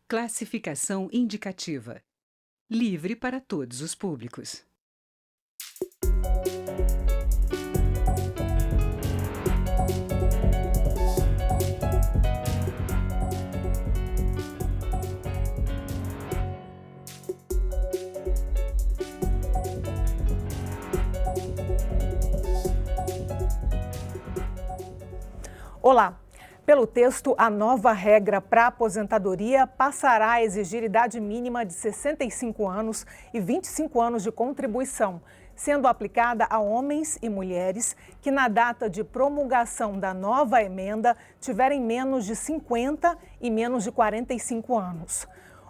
Classificação indicativa. Livre para todos os públicos. Olá! Pelo texto, a nova regra para aposentadoria passará a exigir idade mínima de 65 anos e 25 anos de contribuição, sendo aplicada a homens e mulheres que, na data de promulgação da nova emenda, tiverem menos de 50 e menos de 45 anos.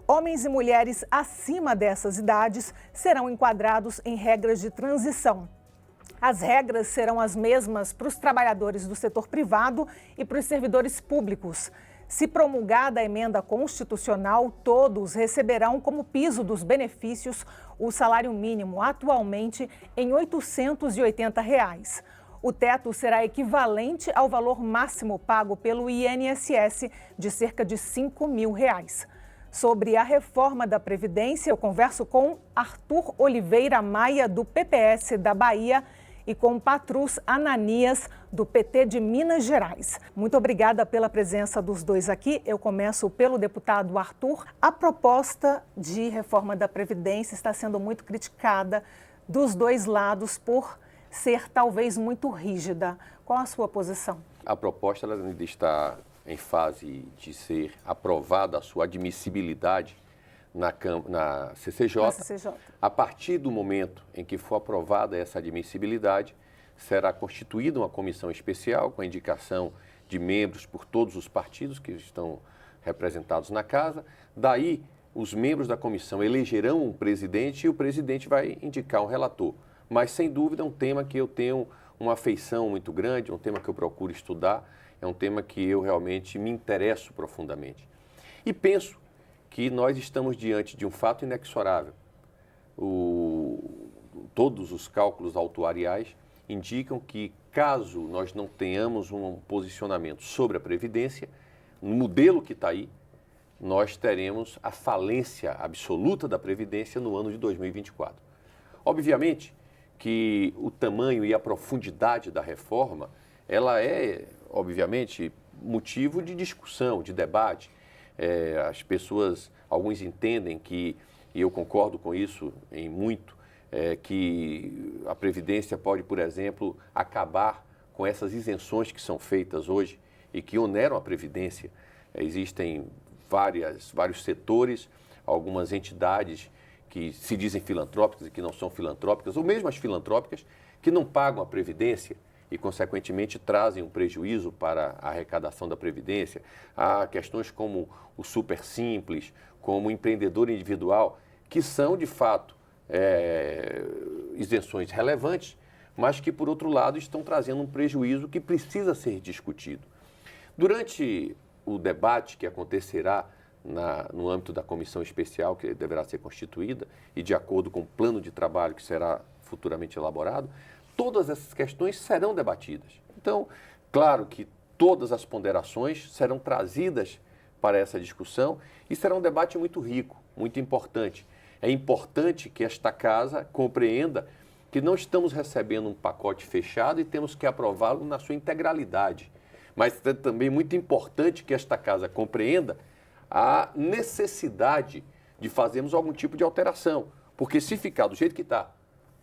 Homens e mulheres acima dessas idades serão enquadrados em regras de transição. As regras serão as mesmas para os trabalhadores do setor privado e para os servidores públicos. Se promulgada a emenda constitucional, todos receberão como piso dos benefícios o salário mínimo, atualmente em R$ 880. O teto será equivalente ao valor máximo pago pelo INSS, de cerca de R$ 5.000. Sobre a reforma da Previdência, eu converso com Arthur Oliveira Maia, do PPS da Bahia, e com Patrus Ananias, do PT de Minas Gerais. Muito obrigada pela presença dos dois aqui. Eu começo pelo deputado Arthur. A proposta de reforma da Previdência está sendo muito criticada dos dois lados por ser talvez muito rígida. Qual a sua posição? A proposta ela ainda está em fase de ser aprovada a sua admissibilidade na CCJ. A partir do momento em que for aprovada essa admissibilidade, será constituída uma comissão especial com a indicação de membros por todos os partidos que estão representados na Casa. Daí, os membros da comissão elegerão um presidente e o presidente vai indicar um relator. Mas, sem dúvida, é um tema que eu tenho uma afeição muito grande, é um tema que eu procuro estudar, é um tema que eu realmente me interesso profundamente. E penso que nós estamos diante de um fato inexorável. Todos os cálculos autuariais indicam que, caso nós não tenhamos um posicionamento sobre a Previdência, no modelo que está aí, nós teremos a falência absoluta da Previdência no ano de 2024. Obviamente que o tamanho e a profundidade da reforma, ela é, obviamente, motivo de discussão, de debate. As pessoas, alguns entendem que, e eu concordo com isso em muito, que a Previdência pode, por exemplo, acabar com essas isenções que são feitas hoje e que oneram a Previdência. Existem vários setores, algumas entidades que se dizem filantrópicas e que não são filantrópicas, ou mesmo as filantrópicas, que não pagam a Previdência e, consequentemente, trazem um prejuízo para a arrecadação da Previdência. Há questões como o super simples, como o empreendedor individual, que são, de fato, isenções relevantes, mas que, por outro lado, estão trazendo um prejuízo que precisa ser discutido. Durante o debate que acontecerá no âmbito da comissão especial, que deverá ser constituída, e de acordo com o plano de trabalho que será futuramente elaborado, todas essas questões serão debatidas. Então, claro que todas as ponderações serão trazidas para essa discussão e será um debate muito rico, muito importante. É importante que esta Casa compreenda que não estamos recebendo um pacote fechado e temos que aprová-lo na sua integralidade. Mas é também muito importante que esta Casa compreenda a necessidade de fazermos algum tipo de alteração, porque se ficar do jeito que está,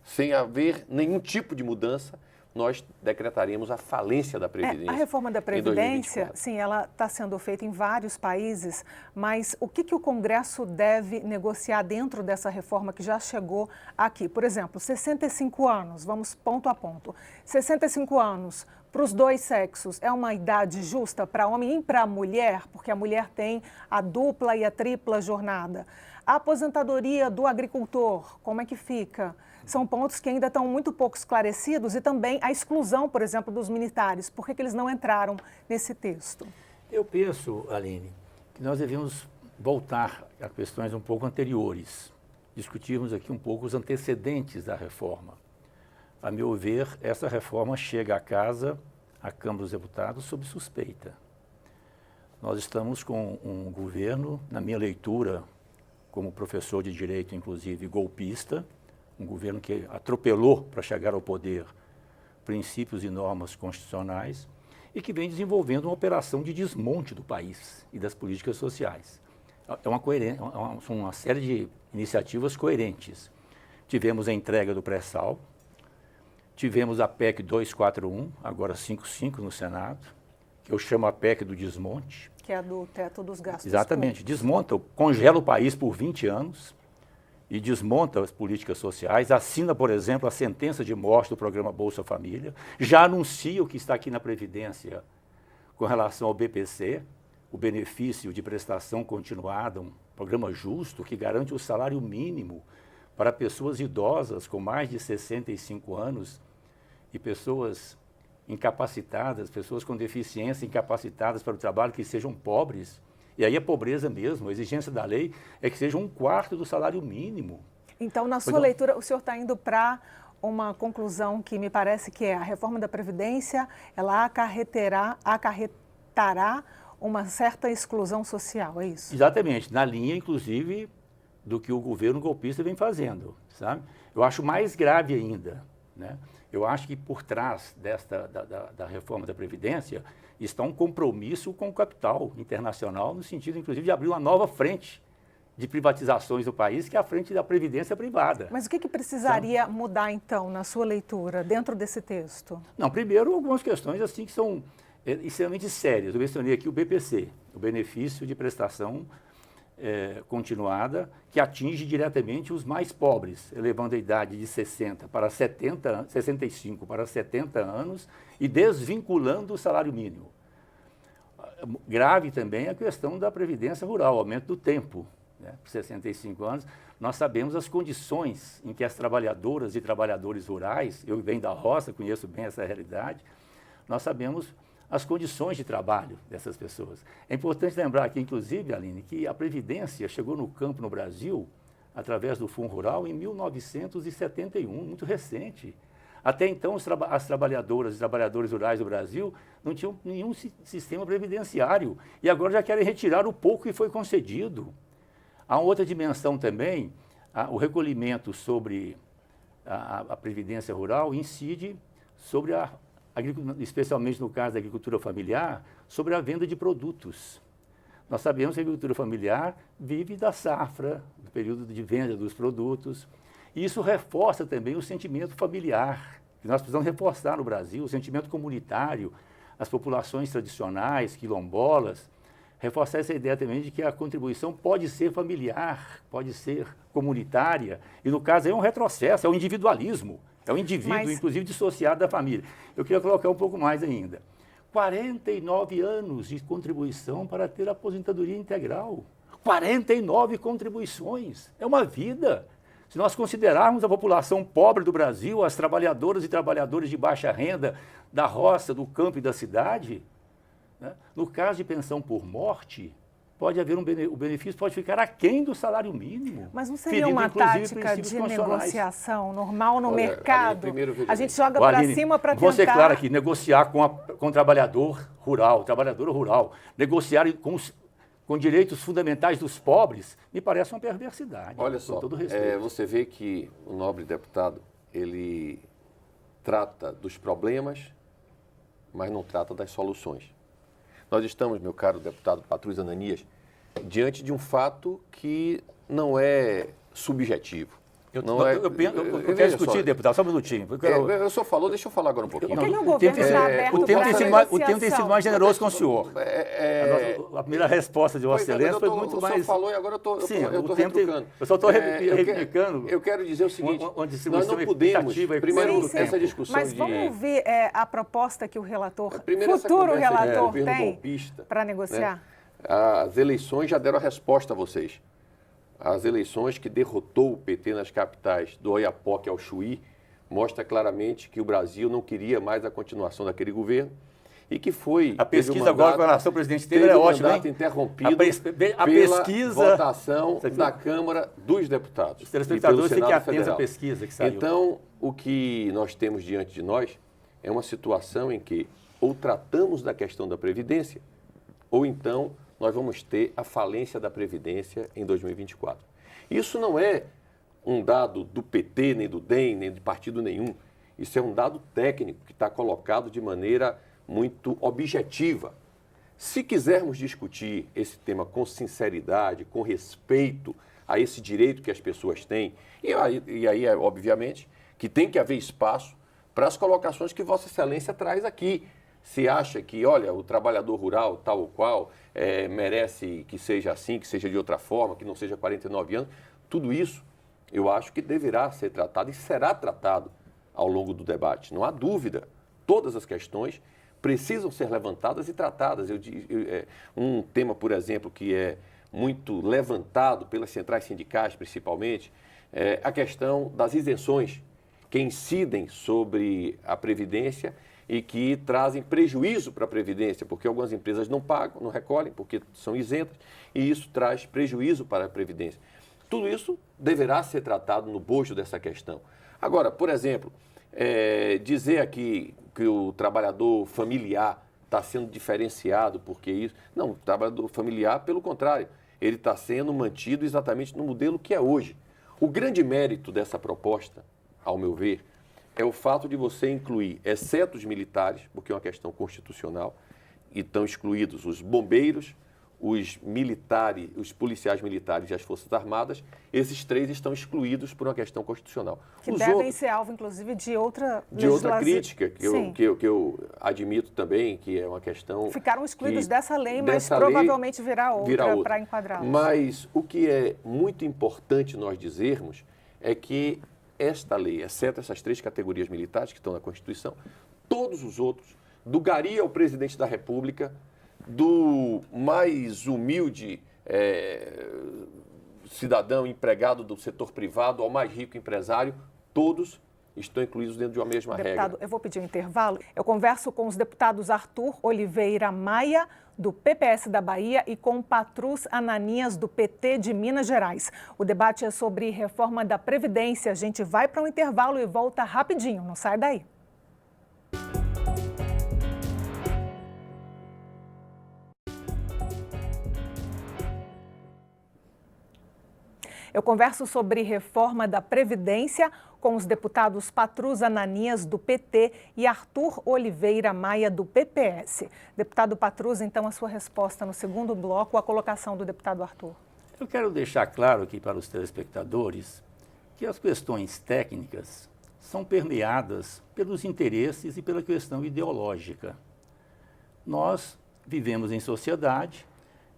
sem haver nenhum tipo de mudança, nós decretaremos a falência da Previdência. A reforma da Previdência, sim, ela está sendo feita em vários países, mas o que o Congresso deve negociar dentro dessa reforma que já chegou aqui? Por exemplo, 65 anos, vamos ponto a ponto. 65 anos para os dois sexos é uma idade justa para homem e para mulher, porque a mulher tem a dupla e a tripla jornada. A aposentadoria do agricultor, como é que fica? São pontos que ainda estão muito pouco esclarecidos e também a exclusão, por exemplo, dos militares. Por que eles não entraram nesse texto? Eu penso, Aline, que nós devemos voltar a questões um pouco anteriores. Discutirmos aqui um pouco os antecedentes da reforma. A meu ver, essa reforma chega à Câmara dos Deputados sob suspeita. nós estamos com um governo, na minha leitura, como professor de direito, inclusive, golpista, um governo que atropelou para chegar ao poder princípios e normas constitucionais e que vem desenvolvendo uma operação de desmonte do país e das políticas sociais. É uma série de iniciativas coerentes. Tivemos a entrega do pré-sal, tivemos a PEC 241, agora 55 no Senado, que eu chamo a PEC do desmonte. Que é a do teto dos gastos. Exatamente, desmonta, congela o país por 20 anos e desmonta as políticas sociais, assina, por exemplo, a sentença de morte do programa Bolsa Família, já anuncia o que está aqui na Previdência com relação ao BPC, o benefício de prestação continuada, um programa justo que garante o salário mínimo para pessoas idosas com mais de 65 anos e pessoas incapacitadas, pessoas com deficiência incapacitadas para o trabalho que sejam pobres. E aí a pobreza mesmo, a exigência da lei é que seja 1/4 do salário mínimo. Então, na sua leitura, o senhor está indo para uma conclusão que me parece que é a reforma da Previdência, ela acarretará uma certa exclusão social, é isso? Exatamente, na linha, inclusive, do que o governo golpista vem fazendo, sabe? Eu acho mais grave ainda, né? Eu acho que por trás da reforma da Previdência está um compromisso com o capital internacional, no sentido, inclusive, de abrir uma nova frente de privatizações do país, que é a frente da Previdência privada. Mas o que precisaria mudar, então, na sua leitura, dentro desse texto? Não, primeiro, algumas questões assim que são extremamente sérias. Eu mencionei aqui o BPC, o benefício de prestação continuada, que atinge diretamente os mais pobres, elevando a idade de 65 para 70 anos e desvinculando o salário mínimo. Grave também a questão da previdência rural, aumento do tempo, né, por 65 anos. Nós sabemos as condições em que as trabalhadoras e trabalhadores rurais, eu venho da roça, conheço bem essa realidade, nós sabemos as condições de trabalho dessas pessoas. É importante lembrar aqui, inclusive, Aline, que a Previdência chegou no campo no Brasil, através do Fundo Rural, em 1971, muito recente. Até então, as trabalhadoras e trabalhadores rurais do Brasil não tinham nenhum sistema previdenciário e agora já querem retirar o pouco que foi concedido. Há outra dimensão também, o recolhimento sobre a Previdência Rural incide sobre especialmente no caso da agricultura familiar, sobre a venda de produtos. Nós sabemos que a agricultura familiar vive da safra, do período de venda dos produtos, e isso reforça também o sentimento familiar, que nós precisamos reforçar no Brasil, o sentimento comunitário, as populações tradicionais, quilombolas, reforçar essa ideia também de que a contribuição pode ser familiar, pode ser comunitária, e no caso aí é um retrocesso, é um individualismo. É um indivíduo, inclusive, dissociado da família. Eu queria colocar um pouco mais ainda. 49 anos de contribuição para ter aposentadoria integral. 49 contribuições. É uma vida. Se nós considerarmos a população pobre do Brasil, as trabalhadoras e trabalhadores de baixa renda, da roça, do campo e da cidade, né, no caso de pensão por morte, pode haver o benefício pode ficar aquém do salário mínimo. Mas não seria uma tática de negociação normal no mercado? A gente joga para cima para tentar... Vou ser claro aqui, negociar com o trabalhador rural, negociar com direitos fundamentais dos pobres, me parece uma perversidade. Olha só, você vê que o nobre deputado, ele trata dos problemas, mas não trata das soluções. Nós estamos, meu caro deputado Patrus Ananias, diante de um fato que não é subjetivo. Eu quero discutir, deputado, só um minutinho. Eu só falou, deixa eu falar agora um pouquinho. O tempo tem sido mais generoso com o senhor. A primeira resposta de Vossa Excelência foi muito mais... O senhor falou e agora eu estou retrucando. Eu só estou replicando. Eu quero dizer o seguinte, nós não podemos, primeiro, essa discussão mas vamos ouvir a proposta que o futuro relator tem para negociar? As eleições já deram a resposta a vocês. As eleições que derrotou o PT nas capitais do Oiapoque ao Chuí mostra claramente que o Brasil não queria mais a continuação daquele governo e que foi... A pesquisa agora com relação ao presidente Temer é ótima, hein? Interrompido pela votação da Câmara dos Deputados. Os telespectadores têm que atentos à pesquisa que saiu. Então, o que nós temos diante de nós é uma situação em que ou tratamos da questão da Previdência ou então nós vamos ter a falência da Previdência em 2024. Isso não é um dado do PT, nem do DEM, nem de partido nenhum. Isso é um dado técnico que está colocado de maneira muito objetiva. Se quisermos discutir esse tema com sinceridade, com respeito a esse direito que as pessoas têm, e aí obviamente, que tem que haver espaço para as colocações que Vossa Excelência traz aqui. Se acha que, olha, o trabalhador rural, tal ou qual, merece que seja assim, que seja de outra forma, que não seja 49 anos, tudo isso eu acho que deverá ser tratado e será tratado ao longo do debate. Não há dúvida, todas as questões precisam ser levantadas e tratadas. Um tema, por exemplo, que é muito levantado pelas centrais sindicais, principalmente, é a questão das isenções que incidem sobre a Previdência e que trazem prejuízo para a Previdência, porque algumas empresas não pagam, não recolhem, porque são isentas, e isso traz prejuízo para a Previdência. Tudo isso deverá ser tratado no bojo dessa questão. Agora, por exemplo, dizer aqui que o trabalhador familiar está sendo diferenciado porque isso... Não, o trabalhador familiar, pelo contrário, ele está sendo mantido exatamente no modelo que é hoje. O grande mérito dessa proposta, ao meu ver, é o fato de você incluir, exceto os militares, porque é uma questão constitucional, e estão excluídos os bombeiros, os militares, os policiais militares e as Forças Armadas, esses três estão excluídos por uma questão constitucional. Que devem ser alvo, inclusive, de outra crítica, que eu admito também, que é uma questão... Ficaram excluídos dessa lei, mas provavelmente virá outra para enquadrá-los. Mas o que é muito importante nós dizermos é que esta lei, exceto essas três categorias militares que estão na Constituição, todos os outros, do gari ao presidente da República, do mais humilde cidadão empregado do setor privado ao mais rico empresário, todos estão incluídos dentro de uma mesma regra. Eu vou pedir um intervalo. Eu converso com os deputados Arthur Oliveira Maia, do PPS da Bahia, e com Patrus Ananias, do PT de Minas Gerais. O debate é sobre reforma da Previdência. A gente vai para um intervalo e volta rapidinho. Não sai daí. Eu converso sobre reforma da Previdência com os deputados Patrus Ananias, do PT, e Arthur Oliveira Maia, do PPS. Deputado Patrus, então, a sua resposta no segundo bloco, a colocação do deputado Arthur. Eu quero deixar claro aqui para os telespectadores que as questões técnicas são permeadas pelos interesses e pela questão ideológica. Nós vivemos em sociedade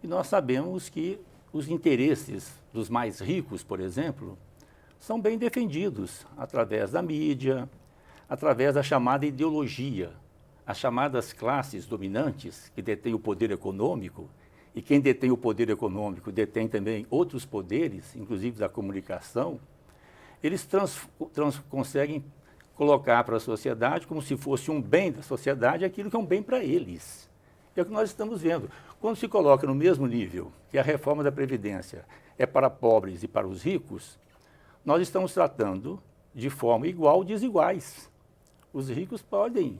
e nós sabemos que os interesses dos mais ricos, por exemplo, são bem defendidos através da mídia, através da chamada ideologia. As chamadas classes dominantes, que detêm o poder econômico, e quem detém o poder econômico detém também outros poderes, inclusive da comunicação, eles conseguem colocar para a sociedade como se fosse um bem da sociedade aquilo que é um bem para eles. É o que nós estamos vendo. Quando se coloca no mesmo nível que a reforma da Previdência é para pobres e para os ricos, nós estamos tratando de forma igual desiguais. Os ricos podem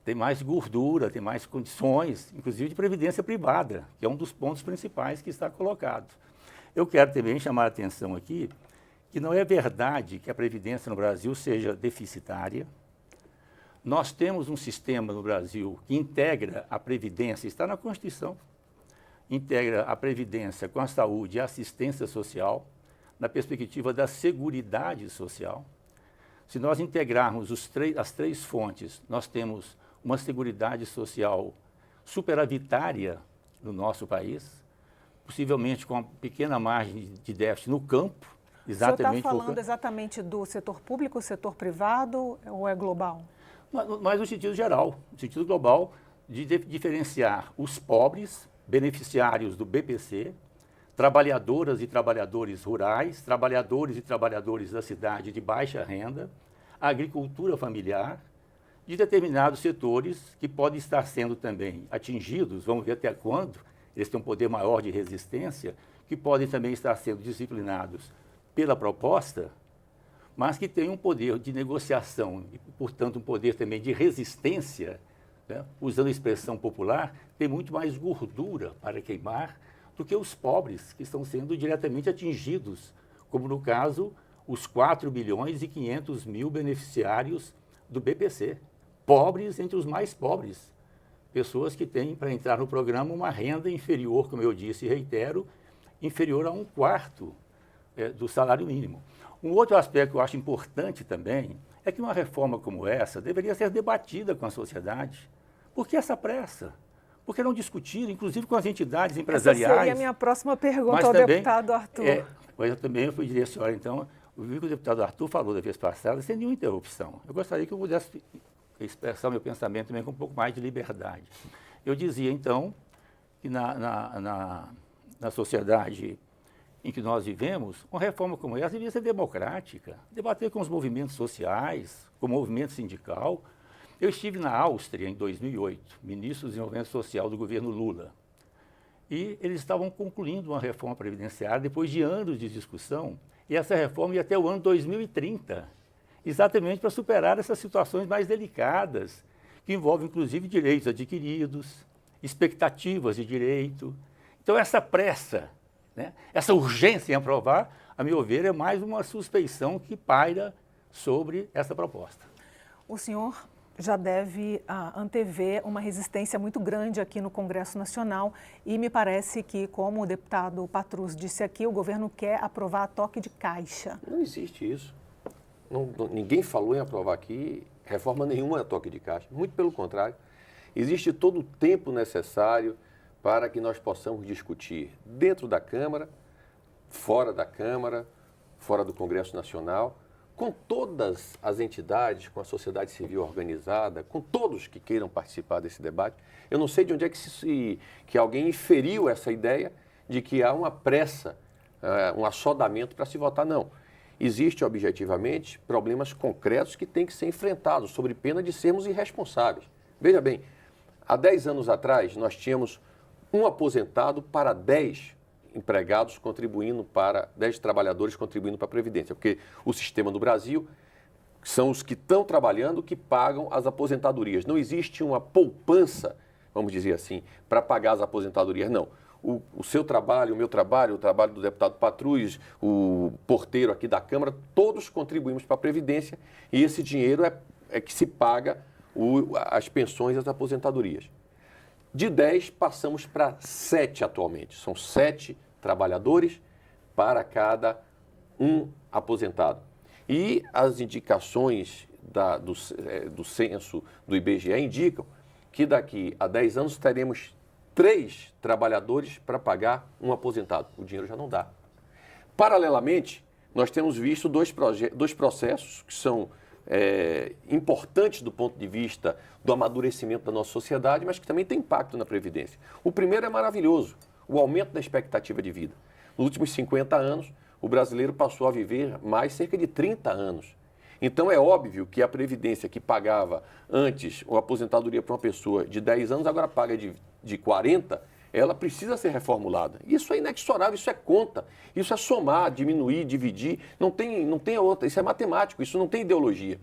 ter mais gordura, ter mais condições, inclusive de previdência privada, que é um dos pontos principais que está colocado. Eu quero também chamar a atenção aqui que não é verdade que a Previdência no Brasil seja deficitária. Nós temos um sistema no Brasil que integra a Previdência, está na Constituição, integra a Previdência com a saúde e a assistência social, na perspectiva da seguridade social. Se nós integrarmos as três fontes, nós temos uma seguridade social superavitária no nosso país, possivelmente com uma pequena margem de déficit no campo. Exatamente. O senhor está falando exatamente do setor público, setor privado, ou é global? Mas no sentido geral, no sentido global, de diferenciar os pobres, beneficiários do BPC, trabalhadoras e trabalhadores rurais, trabalhadores e trabalhadores da cidade de baixa renda, agricultura familiar, de determinados setores que podem estar sendo também atingidos, vamos ver até quando, eles têm um poder maior de resistência, que podem também estar sendo disciplinados pela proposta, mas que têm um poder de negociação e, portanto, um poder também de resistência né, usando a expressão popular, tem muito mais gordura para queimar do que os pobres, que estão sendo diretamente atingidos, como no caso, os 4.500.000 beneficiários do BPC. Pobres entre os mais pobres. Pessoas que têm, para entrar no programa, uma renda inferior, como eu disse e reitero, inferior a 1/4 do salário mínimo. Um outro aspecto que eu acho importante também é que uma reforma como essa deveria ser debatida com a sociedade. Por que essa pressa? Por que não discutir, inclusive com as entidades empresariais? Essa seria a minha próxima pergunta ao também, deputado Arthur. Eu também fui dizer, senhora, então, eu vi que o deputado Arthur falou da vez passada sem nenhuma interrupção. Eu gostaria que eu pudesse expressar meu pensamento também com um pouco mais de liberdade. Eu dizia, então, que na sociedade em que nós vivemos, uma reforma como essa devia ser democrática, debater com os movimentos sociais, com o movimento sindical. Eu estive na Áustria em 2008, ministro do Desenvolvimento Social do governo Lula, e eles estavam concluindo uma reforma previdenciária depois de anos de discussão, e essa reforma ia até o ano 2030, exatamente para superar essas situações mais delicadas, que envolvem inclusive direitos adquiridos, expectativas de direito. Então essa pressa, né, essa urgência em aprovar, a meu ver, é mais uma suspeição que paira sobre essa proposta. O senhor já deve antever uma resistência muito grande aqui no Congresso Nacional e me parece que, como o deputado Patrus disse aqui, o governo quer aprovar a toque de caixa. Não existe isso. Ninguém falou em aprovar aqui reforma nenhuma a toque de caixa. Muito pelo contrário. Existe todo o tempo necessário para que nós possamos discutir dentro da Câmara, fora do Congresso Nacional, com todas as entidades, com a sociedade civil organizada, com todos que queiram participar desse debate. Eu não sei de onde é que alguém inferiu essa ideia de que há uma pressa, um assodamento para se votar. Não. Existem, objetivamente, problemas concretos que têm que ser enfrentados, sob pena de sermos irresponsáveis. Veja bem, há 10 anos atrás, nós tínhamos um aposentado para 10 empregados contribuindo 10 trabalhadores contribuindo para a Previdência, porque o sistema no Brasil são os que estão trabalhando que pagam as aposentadorias. Não existe uma poupança, vamos dizer assim, para pagar as aposentadorias, não. O seu trabalho, o meu trabalho, o trabalho do deputado Patrus, o porteiro aqui da Câmara, todos contribuímos para a Previdência e esse dinheiro é que se paga as pensões e as aposentadorias. De 10 passamos para 7 atualmente. São 7 trabalhadores para cada um aposentado. E as indicações do censo do IBGE indicam que daqui a 10 anos teremos 3 trabalhadores para pagar um aposentado. O dinheiro já não dá. Paralelamente, nós temos visto dois processos que são importantes do ponto de vista do amadurecimento da nossa sociedade, mas que também tem impacto na Previdência. O primeiro é maravilhoso, o aumento da expectativa de vida. Nos últimos 50 anos, o brasileiro passou a viver mais cerca de 30 anos. Então é óbvio que a Previdência que pagava antes uma aposentadoria para uma pessoa de 10 anos, agora paga de 40, ela precisa ser reformulada. Isso é inexorável, isso é conta, isso é somar, diminuir, dividir, não tem outra, isso é matemático, isso não tem ideologia.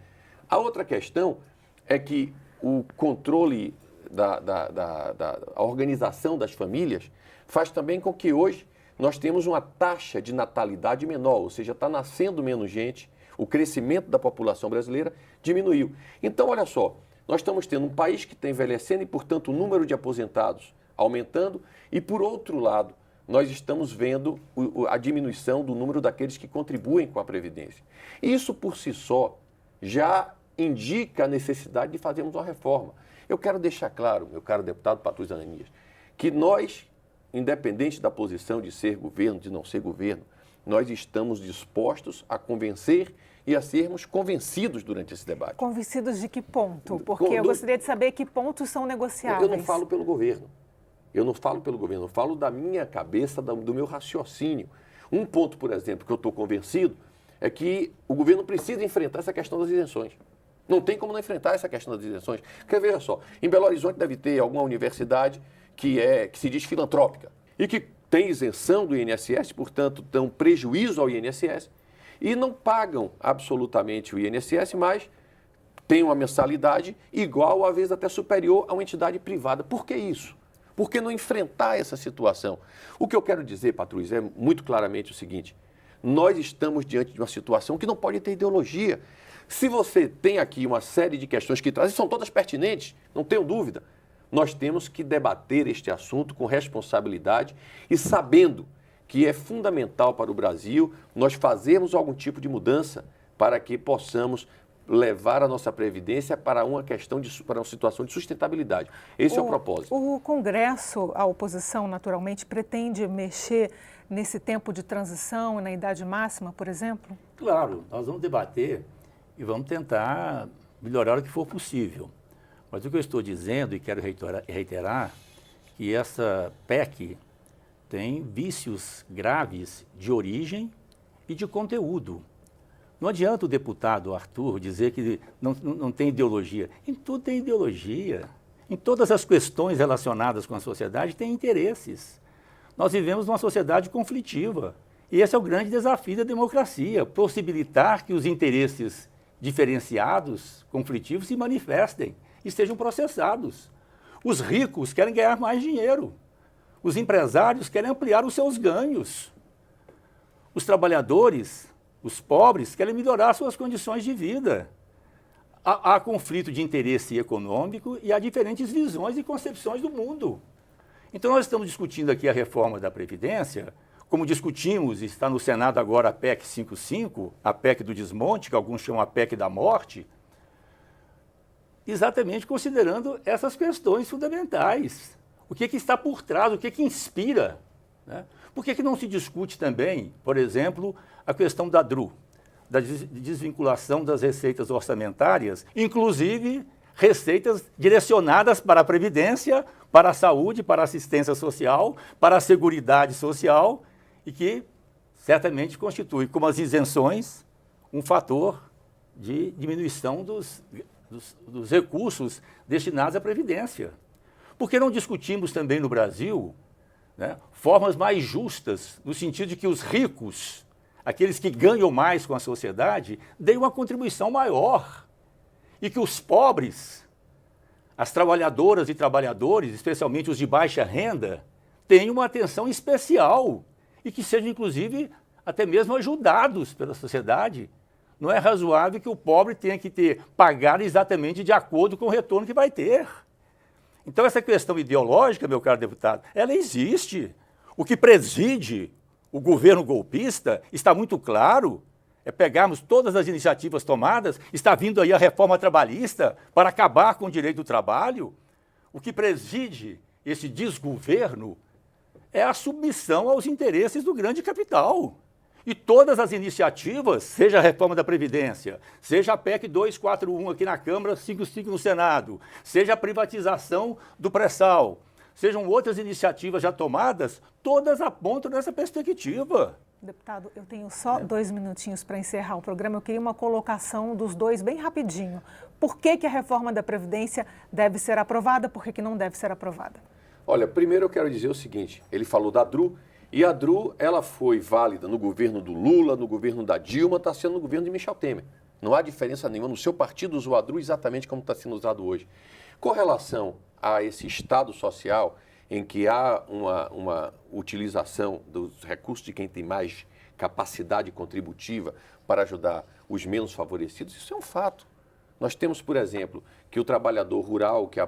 A outra questão é que o controle da organização das famílias faz também com que hoje nós temos uma taxa de natalidade menor, ou seja, está nascendo menos gente, o crescimento da população brasileira diminuiu. Então, olha só, nós estamos tendo um país que está envelhecendo e, portanto, o número de aposentados aumentando e, por outro lado, nós estamos vendo a diminuição do número daqueles que contribuem com a Previdência. Isso, por si só, já indica a necessidade de fazermos uma reforma. Eu quero deixar claro, meu caro deputado Patrus Ananias, que nós, independente da posição de ser governo, de não ser governo, nós estamos dispostos a convencer e a sermos convencidos durante esse debate. Convencidos de que ponto? Porque eu gostaria de saber que pontos são negociáveis. Eu não falo pelo governo. Eu falo da minha cabeça, do meu raciocínio. Um ponto, por exemplo, que eu estou convencido é que o governo precisa enfrentar essa questão das isenções. Não tem como não enfrentar essa questão das isenções. Porque, veja só, em Belo Horizonte deve ter alguma universidade que se diz filantrópica e que tem isenção do INSS, portanto, dão prejuízo ao INSS e não pagam absolutamente o INSS, mas tem uma mensalidade igual, às vezes até superior, a uma entidade privada. Por que isso? Por que não enfrentar essa situação? O que eu quero dizer, Patrus, é muito claramente o seguinte: nós estamos diante de uma situação que não pode ter ideologia. Se você tem aqui uma série de questões que trazem, são todas pertinentes, não tenho dúvida. Nós temos que debater este assunto com responsabilidade e sabendo que é fundamental para o Brasil nós fazermos algum tipo de mudança para que possamos levar a nossa previdência para uma questão para uma situação de sustentabilidade. Esse é o propósito. O Congresso, a oposição, naturalmente, pretende mexer nesse tempo de transição, na idade máxima, por exemplo? Claro, nós vamos debater e vamos tentar melhorar o que for possível. Mas o que eu estou dizendo, e quero reiterar, que essa PEC tem vícios graves de origem e de conteúdo. Não adianta o deputado Arthur dizer que não tem ideologia. Em tudo tem ideologia. Em todas as questões relacionadas com a sociedade tem interesses. Nós vivemos numa sociedade conflitiva. E esse é o grande desafio da democracia, possibilitar que os interesses diferenciados, conflitivos, se manifestem e sejam processados. Os ricos querem ganhar mais dinheiro. Os empresários querem ampliar os seus ganhos. Os trabalhadores, os pobres, querem melhorar suas condições de vida. Há conflito de interesse econômico e há diferentes visões e concepções do mundo. Então, nós estamos discutindo aqui a reforma da Previdência, como discutimos, está no Senado agora a PEC 55, a PEC do desmonte, que alguns chamam a PEC da morte, exatamente considerando essas questões fundamentais. O que está por trás, o que inspira, né? Por que não se discute também, por exemplo, a questão da DRU, da desvinculação das receitas orçamentárias, inclusive receitas direcionadas para a Previdência, para a saúde, para a assistência social, para a seguridade social, e que certamente constitui, como as isenções, um fator de diminuição dos recursos destinados à Previdência. Por que não discutimos também no Brasil, né, formas mais justas, no sentido de que os ricos, aqueles que ganham mais com a sociedade, deem uma contribuição maior e que os pobres, as trabalhadoras e trabalhadores, especialmente os de baixa renda, tenham uma atenção especial e que sejam, inclusive, até mesmo ajudados pela sociedade. Não é razoável que o pobre tenha que pagar exatamente de acordo com o retorno que vai ter. Então, essa questão ideológica, meu caro deputado, ela existe. O que preside o governo golpista está muito claro. É pegarmos todas as iniciativas tomadas, está vindo aí a reforma trabalhista para acabar com o direito do trabalho. O que preside esse desgoverno é a submissão aos interesses do grande capital. E todas as iniciativas, seja a reforma da Previdência, seja a PEC 241 aqui na Câmara, 55 no Senado, seja a privatização do pré-sal, sejam outras iniciativas já tomadas, todas apontam nessa perspectiva. Deputado, eu tenho só 2 minutinhos para encerrar o programa. Eu queria uma colocação dos dois bem rapidinho. Por que a reforma da Previdência deve ser aprovada, por que não deve ser aprovada? Olha, primeiro eu quero dizer o seguinte, ele falou da DRU, e a DRU, ela foi válida no governo do Lula, no governo da Dilma, está sendo no governo de Michel Temer. Não há diferença nenhuma, no seu partido usou a DRU exatamente como está sendo usado hoje. Com relação a esse Estado social, em que há uma utilização dos recursos de quem tem mais capacidade contributiva para ajudar os menos favorecidos, isso é um fato. Nós temos, por exemplo, que o trabalhador rural que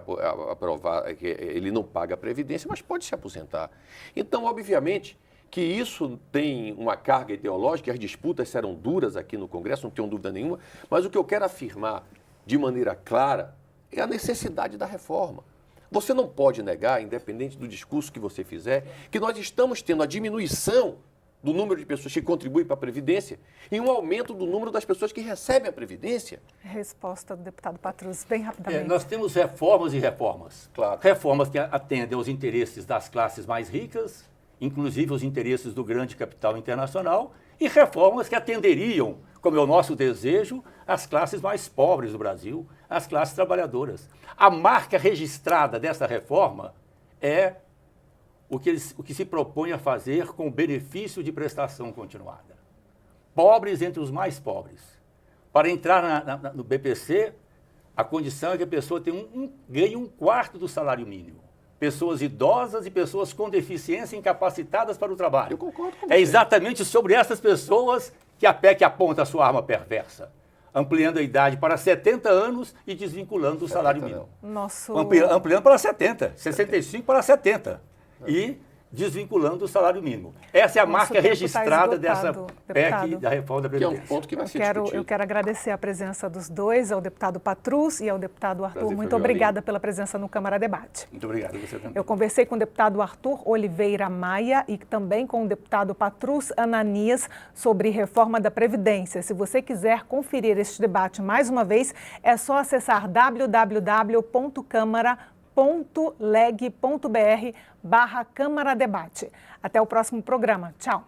ele não paga a Previdência, mas pode se aposentar. Então, obviamente, que isso tem uma carga ideológica, as disputas serão duras aqui no Congresso, não tenho dúvida nenhuma, mas o que eu quero afirmar de maneira clara é a necessidade da reforma. Você não pode negar, independente do discurso que você fizer, que nós estamos tendo a diminuição do número de pessoas que contribuem para a Previdência e um aumento do número das pessoas que recebem a Previdência. Resposta do deputado Patrus, bem rapidamente. Nós temos reformas e reformas. Claro. Reformas que atendem aos interesses das classes mais ricas, inclusive os interesses do grande capital internacional, e reformas que atenderiam, como é o nosso desejo, as classes mais pobres do Brasil, as classes trabalhadoras. A marca registrada dessa reforma é o que se propõe a fazer com o benefício de prestação continuada. Pobres entre os mais pobres. Para entrar no BPC, A condição é que a pessoa ganhe 1/4 do salário mínimo. Pessoas idosas e pessoas com deficiência incapacitadas para o trabalho. Eu concordo com É você. exatamente sobre essas pessoas que a PEC aponta a sua arma perversa, ampliando a idade para 70 anos e desvinculando o salário mínimo. Ampliando para 70, 65 para 70. E desvinculando o salário mínimo. Essa é a marca registrada dessa PEC da reforma da Previdência. Que é um ponto que vai ser discutido. Eu quero agradecer a presença dos dois, ao deputado Patrus e ao deputado Arthur. Prazer, Muito foi meu obrigada amigo. pela presença no Câmara Debate. Muito obrigado, você também. Eu conversei com o deputado Arthur Oliveira Maia e também com o deputado Patrus Ananias sobre reforma da Previdência. Se você quiser conferir este debate mais uma vez, é só acessar www.câmara.leg.br/Câmara Debate. Até o próximo programa. Tchau.